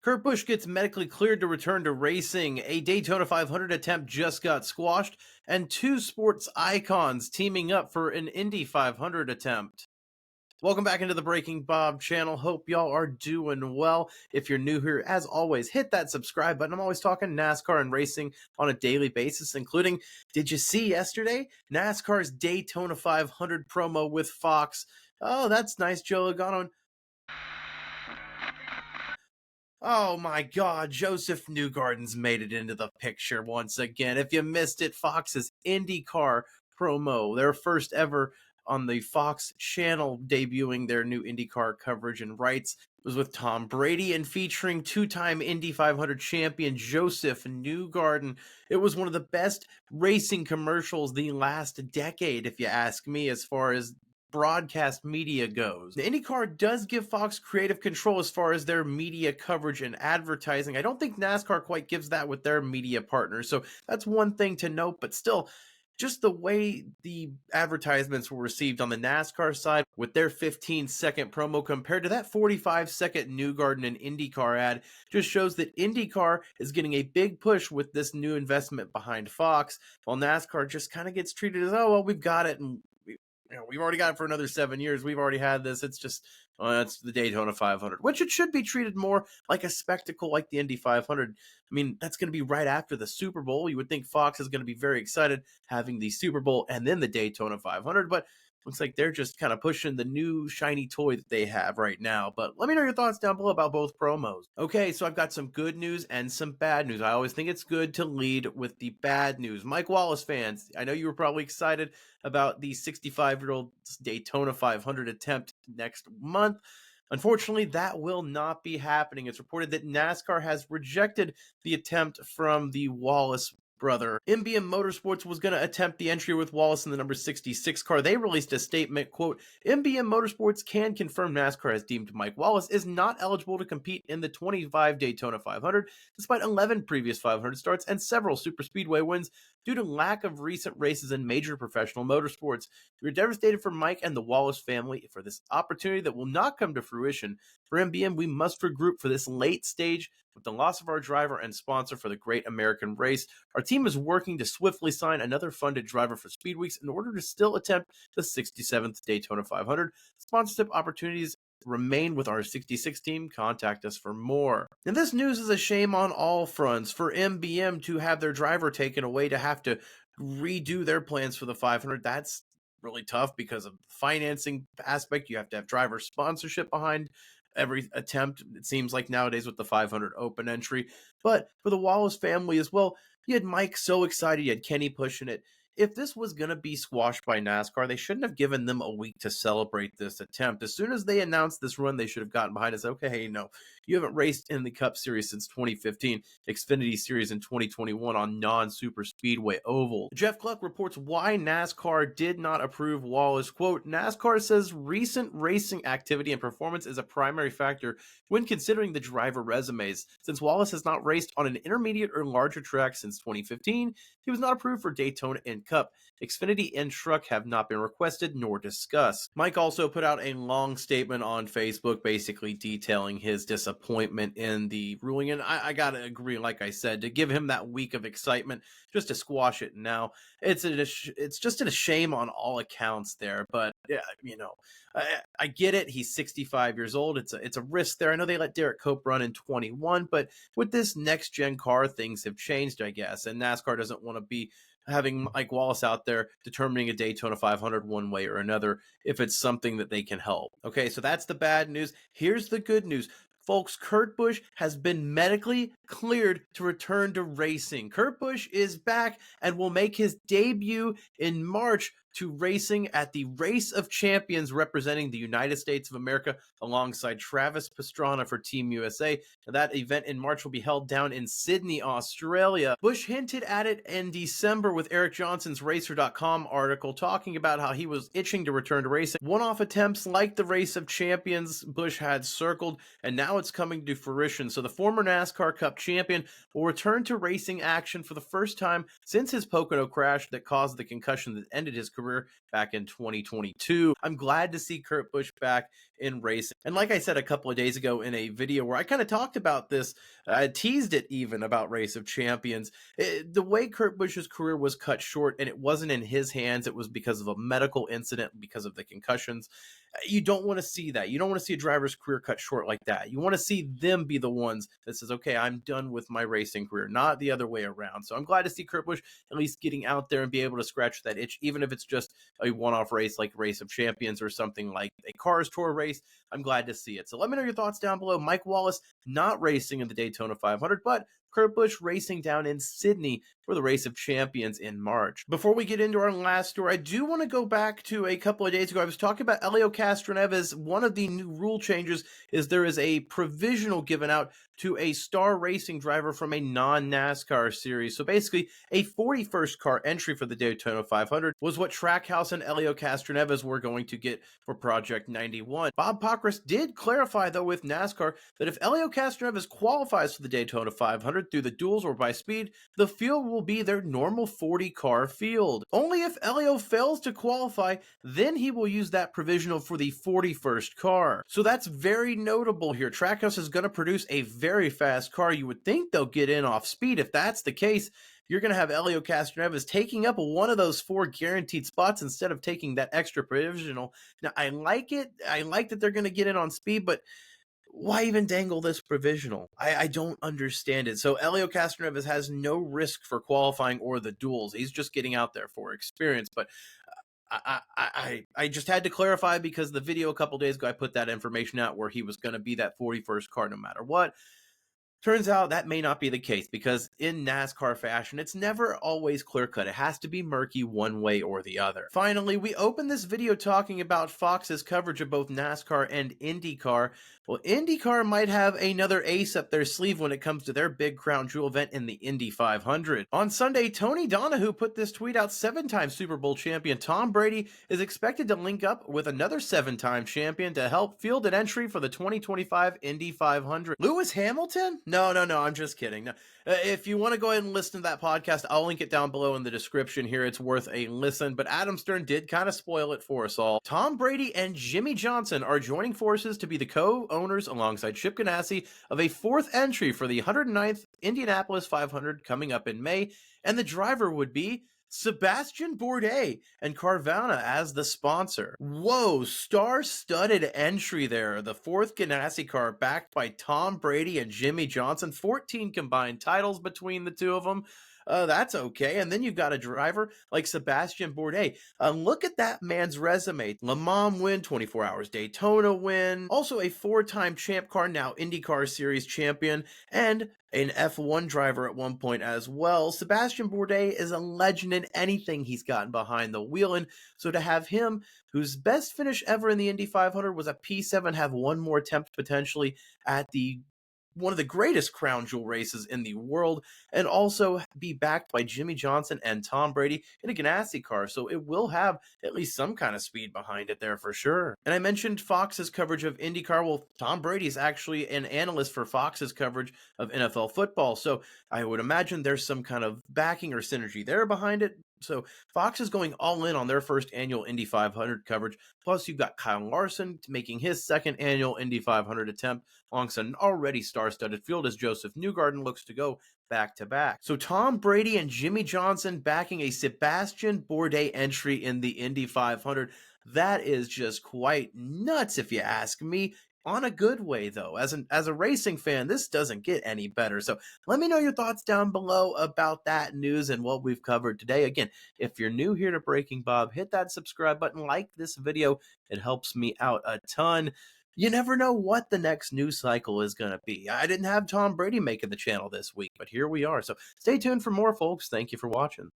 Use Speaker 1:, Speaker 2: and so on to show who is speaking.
Speaker 1: Kurt Busch gets medically cleared to return to racing. A Daytona 500 attempt just got squashed. And two sports icons teaming up for an Indy 500 attempt. Welcome back into the Breaking Bob channel. Hope y'all are doing well. If you're new here, as always, hit that subscribe button. I'm always talking NASCAR and racing on a daily basis, including, did you see yesterday, NASCAR's Daytona 500 promo with Fox? Oh, that's nice, Joe Logano. Oh my God, Joseph Newgarden's made it into the picture once again. If you missed it, Fox's IndyCar promo, their first ever on the Fox channel, debuting their new IndyCar coverage and rights, was with Tom Brady and featuring two-time Indy 500 champion Joseph Newgarden. It was one of the best racing commercials the last decade, if you ask me, as far as broadcast media goes. The IndyCar does give Fox creative control as far as their media coverage and advertising. I don't think NASCAR quite gives that with their media partners, so that's one thing to note, but still, just the way the advertisements were received on the NASCAR side with their 15-second promo compared to that 45-second Newgarden and IndyCar ad just shows that IndyCar is getting a big push with this new investment behind Fox, while NASCAR just kind of gets treated as, oh, well, we've got it, and we've already got it for another 7 years. We've already had this. It's just, it's the Daytona 500, which it should be treated more like a spectacle like the Indy 500. I mean, that's going to be right after the Super Bowl. You would think Fox is going to be very excited having the Super Bowl and then the Daytona 500, but looks like they're just kind of pushing the new shiny toy that they have right now. But let me know your thoughts down below about both promos. Okay, so I've got some good news and some bad news. I always think it's good to lead with the bad news. Mike Wallace fans, I know you were probably excited about the 65-year-old Daytona 500 attempt next month. Unfortunately, that will not be happening. It's reported that NASCAR has rejected the attempt from the Wallace brother. MBM Motorsports was going to attempt the entry with Wallace in the number 66 car. They released a statement, quote, MBM Motorsports can confirm NASCAR has deemed Mike Wallace is not eligible to compete in the 25 Daytona 500, despite 11 previous 500 starts and several super speedway wins due to lack of recent races in major professional motorsports. We're devastated for Mike and the Wallace family for this opportunity that will not come to fruition. For MBM, we must regroup for this late stage with the loss of our driver and sponsor for the Great American Race. Our team is working to swiftly sign another funded driver for Speed Weeks in order to still attempt the 67th Daytona 500. Sponsorship opportunities remain with our 66 team. Contact us for more. And this news is a shame on all fronts. For MBM to have their driver taken away, to have to redo their plans for the 500, that's really tough because of the financing aspect. You have to have driver sponsorship behind every attempt, it seems like nowadays with the 500 open entry. But for the Wallace family as well, you had Mike so excited, you had Kenny pushing it. If this was going to be squashed by NASCAR, they shouldn't have given them a week to celebrate this attempt. As soon as they announced this run, they should have gotten behind us. Okay, hey, no, you haven't raced in the Cup Series since 2015, Xfinity Series in 2021 on non-super speedway oval. Jeff Gluck reports why NASCAR did not approve Wallace. Quote, NASCAR says recent racing activity and performance is a primary factor when considering the driver resumes. Since Wallace has not raced on an intermediate or larger track since 2015, he was not approved for Daytona and Cup. Xfinity and Truck have not been requested nor discussed. Mike also put out a long statement on Facebook basically detailing his disappointment in the ruling, and I gotta agree, like I said, to give him that week of excitement just to squash it now, it's just a shame on all accounts there. But yeah, I get it. He's 65 years old. It's a risk there. I know they let Derek Cope run in 21, but with this next gen car, things have changed, I guess, and NASCAR doesn't want to be having Mike Wallace out there determining a Daytona 500 one way or another if it's something that they can help. Okay, so that's the bad news. Here's the good news. Folks, Kurt Busch has been medically cleared to return to racing. Kurt Busch is back and will make his debut in March to racing at the Race of Champions representing the United States of America alongside Travis Pastrana for Team USA. Now, that event in March will be held down in Sydney, Australia. Busch hinted at it in December with Eric Johnson's Racer.com article talking about how he was itching to return to racing. One-off attempts like the Race of Champions Busch had circled, and now it's coming to fruition. So the former NASCAR Cup champion will return to racing action for the first time since his Pocono crash that caused the concussion that ended his career career back in 2022. I'm glad to see Kurt Busch back in racing. And like I said a couple of days ago in a video where I kind of talked about this, I teased it even about Race of Champions, the way Kurt Busch's career was cut short, and it wasn't in his hands, it was because of a medical incident, because of the concussions. You don't want to see that. You don't want to see a driver's career cut short like that. You want to see them be the ones that says, okay, I'm done with my racing career, not the other way around. So I'm glad to see Kurt Busch at least getting out there and be able to scratch that itch, even if it's just a one-off race like Race of Champions or something like a Cars Tour race. I'm glad to see it. So let me know your thoughts down below. Mike Wallace not racing in the Daytona 500, but Kurt Busch racing down in Sydney for the Race of Champions in March. Before we get into our last story, I do want to go back to a couple of days ago. I was talking about Helio Castroneves. One of the new rule changes is there is a provisional given out to a star racing driver from a non-NASCAR series. So basically, a 41st car entry for the Daytona 500 was what Trackhouse and Helio Castroneves were going to get for Project 91. Bob Pockrass did clarify, though, with NASCAR that if Helio Castroneves qualifies for the Daytona 500 through the duels or by speed, the field will be their normal 40-car field. Only if Helio fails to qualify, then he will use that provisional for the 41st car. So that's very notable here. Trackhouse is going to produce a very fast car. You would think they'll get in off speed. If that's the case, you're going to have Helio Castroneves taking up one of those 4 guaranteed spots instead of taking that extra provisional. Now, I like it. I like that they're going to get in on speed, but why even dangle this provisional? I don't understand it. So Helio Castroneves has no risk for qualifying or the duels. He's just getting out there for experience. But I just had to clarify because the video a couple days ago, I put that information out where he was going to be that 41st car no matter what. Turns out that may not be the case because in NASCAR fashion, it's never always clear-cut. It has to be murky one way or the other. Finally, we opened this video talking about Fox's coverage of both NASCAR and IndyCar. Well, IndyCar might have another ace up their sleeve when it comes to their big crown jewel event in the Indy 500. On Sunday, Tony Donahue put this tweet out. 7-time Super Bowl champion Tom Brady is expected to link up with another 7-time champion to help field an entry for the 2025 Indy 500. Lewis Hamilton? No, I'm just kidding. No. If you want to go ahead and listen to that podcast, I'll link it down below in the description here. It's worth a listen, but Adam Stern did kind of spoil it for us all. Tom Brady and Jimmy Johnson are joining forces to be the co-owners alongside Chip Ganassi of a 4th entry for the 109th Indianapolis 500 coming up in May, and the driver would be Sebastian Bourdais and Carvana as the sponsor. Whoa, star-studded entry there. The 4th Ganassi car backed by Tom Brady and Jimmy Johnson. 14 combined titles between the two of them. That's okay. And then you've got a driver like Sebastian Bourdais. Look at that man's resume. Le Mans win, 24 Hours Daytona win, also a 4-time Champ Car, now IndyCar Series champion, and an F1 driver at one point as well. Sebastian Bourdais is a legend in anything he's gotten behind the wheel, and so to have him, whose best finish ever in the Indy 500 was a P7, have one more attempt potentially at the one of the greatest crown jewel races in the world, and also be backed by Jimmy Johnson and Tom Brady in a Ganassi car. So it will have at least some kind of speed behind it there for sure. And I mentioned Fox's coverage of IndyCar. Well, Tom Brady is actually an analyst for Fox's coverage of NFL football. So I would imagine there's some kind of backing or synergy there behind it. So Fox is going all in on their first annual Indy 500 coverage. Plus, you've got Kyle Larson making his 2nd annual Indy 500 attempt alongside an already star-studded field as Joseph Newgarden looks to go back-to-back. So Tom Brady and Jimmy Johnson backing a Sebastian Bourdais entry in the Indy 500. That is just quite nuts if you ask me. On a good way, though. As a racing fan, this doesn't get any better. So let me know your thoughts down below about that news and what we've covered today. Again, if you're new here to Breaking Bob, hit that subscribe button, like this video. It helps me out a ton. You never know what the next news cycle is going to be. I didn't have Tom Brady making the channel this week, but here we are. So stay tuned for more, folks. Thank you for watching.